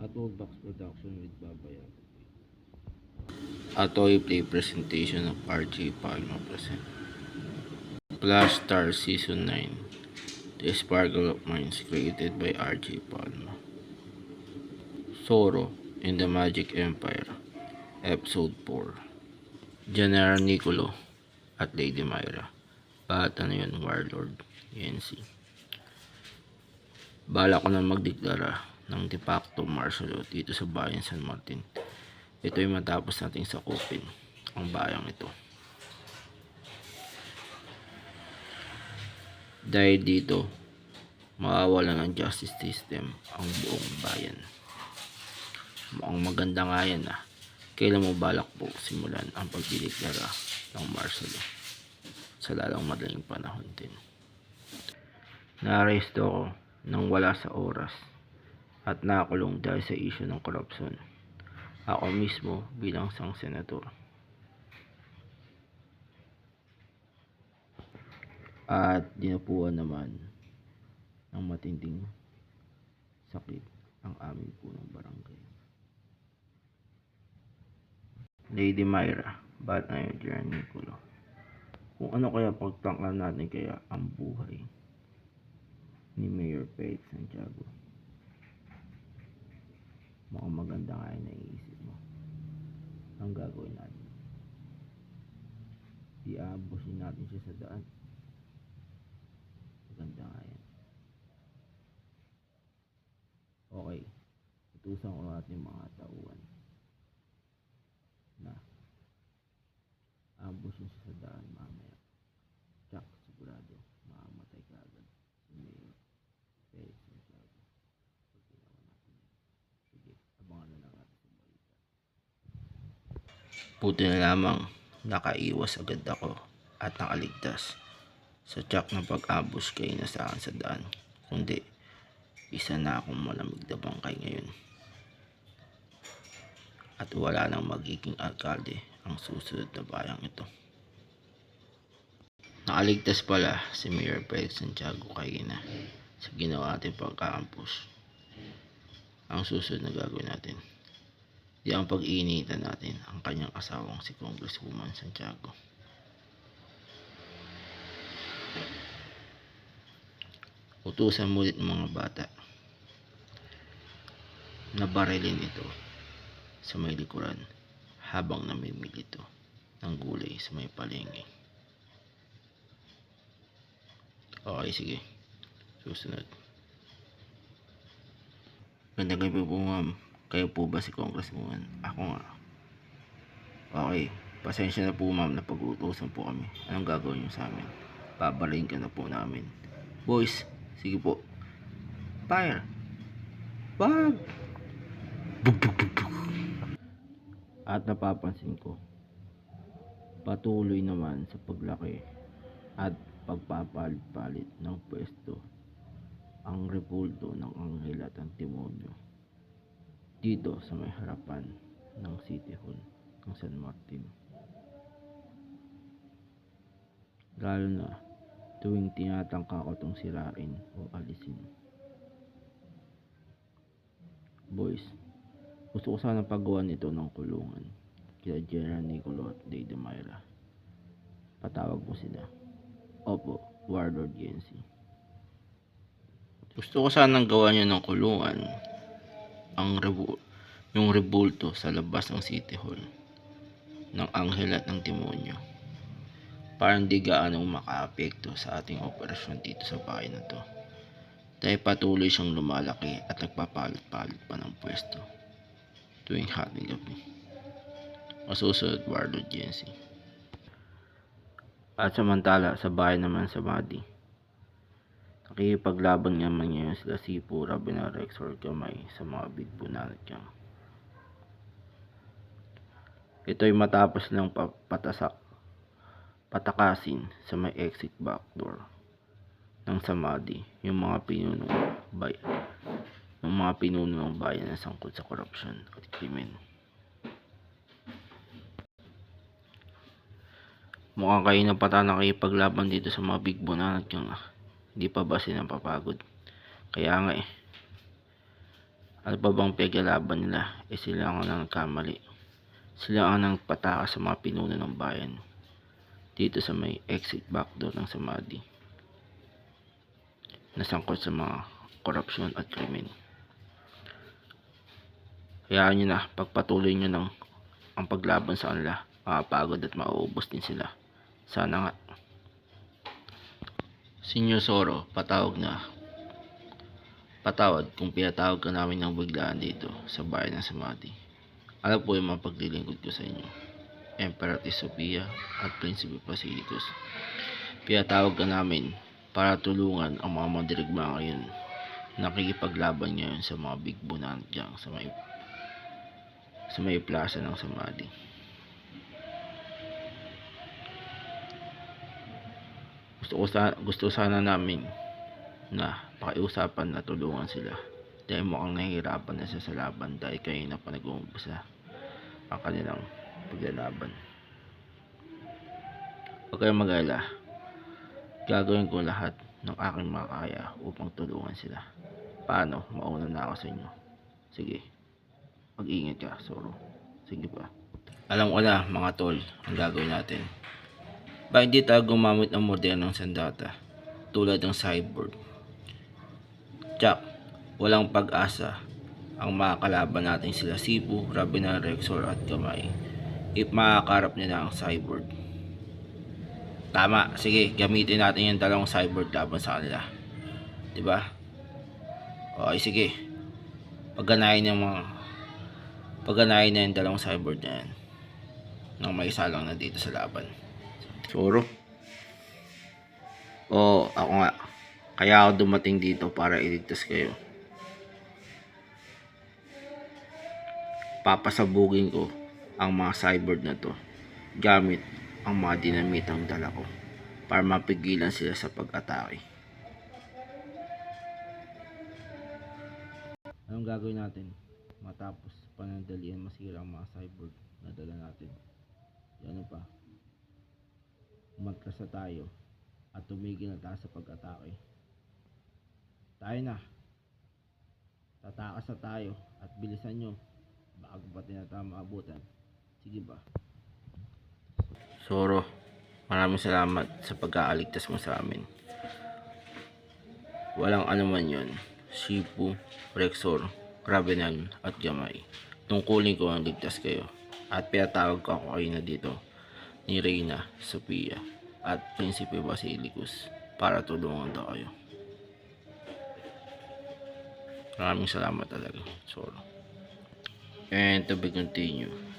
Toolbox Production with Babayan. A toy play presentation of RJ Palma present. Flash Star Season 9. The Sparkle of Minds created by RJ Palma. Zoro in the Magic Empire. Episode 4. General Nicolo at Lady Myra. Bata na yun, Warlord. Yensi. Bala ko na magdeklara ng de facto martial law dito sa bayan San Martin. Ito ay matapos nating sakupin ang bayang ito. Dahil dito, mawawala ng justice system ang buong bayan. Mukhang maganda nga yan ah. Kailan mo balak po simulan ang pagdideklara ng martial law? Sa lalong madaling panahon din. Naaresto ko nang wala sa oras at nakakulong dahil sa isyu ng korupsyon. Ako mismo bilang isang senador. At dinapuan naman ng matinding sakit ang aming punong barangay. Lady Myra, ba't na yun, General Nicolo? Kung ano kaya pagtangklan natin kaya ang buhay ni Mayor Felix Santiago. Mukhang maganda nga yung naiisip mo. Ang gagawin natin, i-ambusin natin siya sa daan. Maganda nga yan. Okay, utusan ko natin mga tauhan na ambusin siya sa daan mamaya. Tsak, sigurado mamamatay ka agad si Mayor Felix Santiago. Pag ginawa natin yan. Sige, abangan na lang natin sa balita. Buti na lamang nakaiwas agad ako at nakaligtas sa tsak na pag-ambush kay na sa akin sa daan. Kundi, isa na akong malamig na bangkay ngayon. At wala nang magiging alkalde ang susunod na bayang ito. Nakaligtas pala si Mayor Felix Santiago kayina sa ginawa natin pagka-ambush. Ang susunod na gagawin natin, di ang pag-iinitan natin ang kanyang asawang si Congresswoman Santiago. Utusan mo ulit ng mga bata na barilin ito sa may likuran habang namimili ito ng gulay sa may palengke. Okay, sige. Susunod. Gandang gabi po, ma'am. Kayo po ba si Congresswoman? Ako nga. Okay. Pasensya na po, ma'am, na pag-uutusan po kami. Anong gagawin niyo sa amin? Babarayin ka na po namin. Boys, sige po. Fire! Wag! Bug, bug, bug, bug. At napapansin ko, patuloy naman sa paglaki at pagpapalit-palit ng pwesto ang rebulto ng anghel at ang demonyo dito sa may harapan ng City Hall ng San Martin. Lalo na tuwing tinatangka ko itong sirain o alisin. Boys, gusto ko sana paggawan nito ng kulungan kila General Nicolo at Lady Myra. Patawag mo sila. Opo, Warlord Yensi. Gusto ko sanang gawa niyo ng kulungan yung rebulto sa labas ng City Hall ng anghel at ng demonyo para hindi gaano makaapekto sa ating operasyon dito sa bahay na to. Dahil patuloy siyang lumalaki at nagpapalit-palit pa ng pwesto tuwing hating gabi. Masusunod, Warlord Yensi. At samantala sa bahay naman sa Madi, nakikipaglaban naman ngayon sila Sipu, Rabina, Rexor, Gamay sa mga big bunanat niyang. Ito ay matapos ng patakasin sa may exit backdoor ng Samadi yung mga pinuno ng bayan na sangkot sa korupsyon at krimen. Mukhang kayo na pata nakikipaglaban dito sa mga big bunanat yung hindi pa ba sila napapagod? Kaya nga Ano pa bang pinaglalaban nila? Sila ang nagkamali. Sila ang nagpataka sa mga pinuno ng bayan dito sa may exit backdoor ng Samadhi, nasangkot sa mga korupsyon at krimen. Hayaan nyo na, pagpatuloy nyo ng ang paglaban sa kanila, makapagod at mauubos din sila. Sana nga. Senior Zoro, patawag na. Patawad kung pinatawag ka namin ng biglaan dito sa bayan ng Samadhi. Ano po yung mga paglilingkod ko sa inyo? Emperatrice Sophia at Prinsipe Basilicus. Pinatawag ka namin para tulungan ang mga mandirigma ngayon. Nakikipaglaban ngayon sa mga big bunan dyan sa may plaza ng Samadhi. Gusto sana namin na pakiusapan na tulungan sila dahil mukhang nahihirapan na sa laban dahil kayo na pa nag-uumpisa ang kanilang paglalaban. Huwag kayong mag-alala, gagawin ko lahat ng aking makakaya upang tulungan sila. Paano? Mauna na ako sa inyo. Sige, mag-ingat ka, Zoro. Sige pa. Alam ko na mga tol ang gagawin natin. Bakit di tayo gumamit ng modernong sandata tulad ng cyborg? Jack, walang pag-asa ang makakalaban natin sila Sipu, Rabinan, Rexor at Gamay if makakarap nila ang cyborg. Tama, sige, gamitin natin yung dalawang cyborg laban sa kanila, diba? Okay, sige, pagganahin na yung dalawang cyborg na yan nang may isa lang na dito sa laban. Zoro? Oo, ako nga. Kaya ako dumating dito para iligtas kayo. Papasabugin ko ang mga cyborg na to gamit ang mga dinamitang dala ko para mapigilan sila sa pag-atake. Anong gagawin natin matapos panandalian masira ang mga cyborg na dala natin? Ano pa? Umagkas na tayo at tumigil na tayo sa pag-atake. Tayo na. Tatakas na tayo at bilisan nyo. Baka pati na tayo maabutan. Sige ba? Zoro, maraming salamat sa pag-aaligtas mo sa amin. Walang anuman yon. Sipu, Rexor, Ravenan at Gamay. Tungkulin ko ang ligtas kayo. At pinatawag ko ako kayo na dito ni Reyna, Sophia at Prinsipe Basilicus para tulungan daw kayo. Maraming salamat talaga, Zoro. And to be continued.